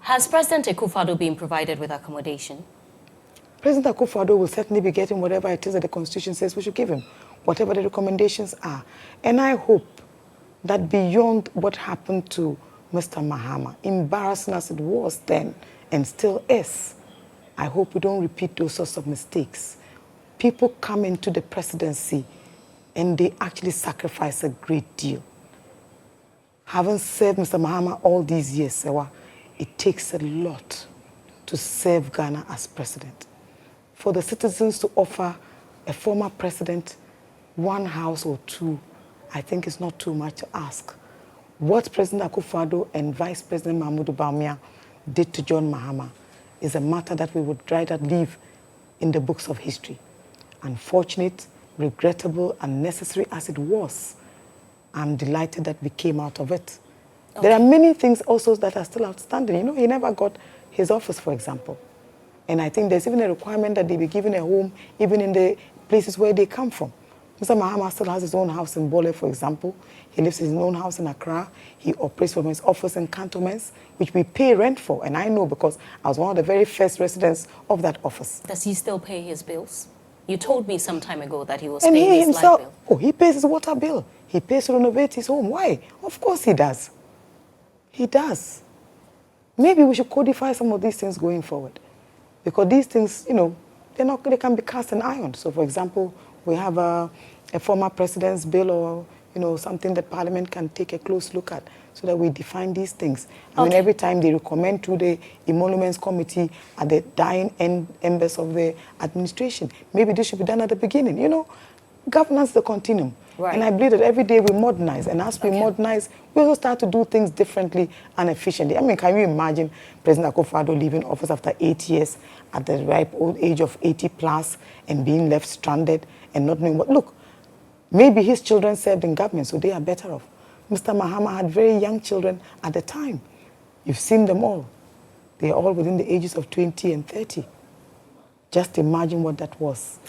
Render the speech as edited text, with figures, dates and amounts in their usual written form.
Has President Akufo-Addo been provided with accommodation? President Akufo-Addo will certainly be getting whatever it is that the Constitution says we should give him, whatever the recommendations are. And I hope that beyond what happened to Mr. Mahama, embarrassing as it was then and still is, I hope we don't repeat those sorts of mistakes. People come into the presidency and they actually sacrifice a great deal. Having served Mr. Mahama all these years, Sewa, it takes a lot to serve Ghana as president. For the citizens to offer a former president one house or two, I think it's not too much to ask. What President Akufo-Addo and Vice President Mahmoud Bawumia did to John Mahama is a matter that we would rather leave in the books of history. Unfortunate, regrettable, unnecessary as it was, I'm delighted that we came out of it. Okay. There are many things also that are still outstanding. You know, he never got his office, for example. And I think there's even a requirement that they be given a home, even in the places where they come from. Mr. Mahama still has his own house in Bole, for example. He lives in his own house in Accra. He operates from his office in Cantonments, which we pay rent for. And I know because I was one of the very first residents of that office. Does he still pay his bills? You told me some time ago that he was paying his light bill. Oh, he pays his water bill. He pays to renovate his home. Why? Of course he does. He does. Maybe we should codify some of these things going forward. Because these things, you know, they can be cast in iron. So, for example, we have a former president's bill or, you know, something that Parliament can take a close look at so that we define these things. I mean, every time they recommend to the Emoluments Committee at the dying embers of the administration, maybe this should be done at the beginning. You know, governance is a continuum. Right. And I believe that every day we modernize. And as we modernize, we also start to do things differently and efficiently. I mean, can you imagine President Akufo-Addo leaving office after 8 years at the ripe old age of 80 plus and being left stranded and not knowing what? Look, maybe his children served in government, so they are better off. Mr. Mahama had very young children at the time. You've seen them all. They are all within the ages of 20 and 30. Just imagine what that was.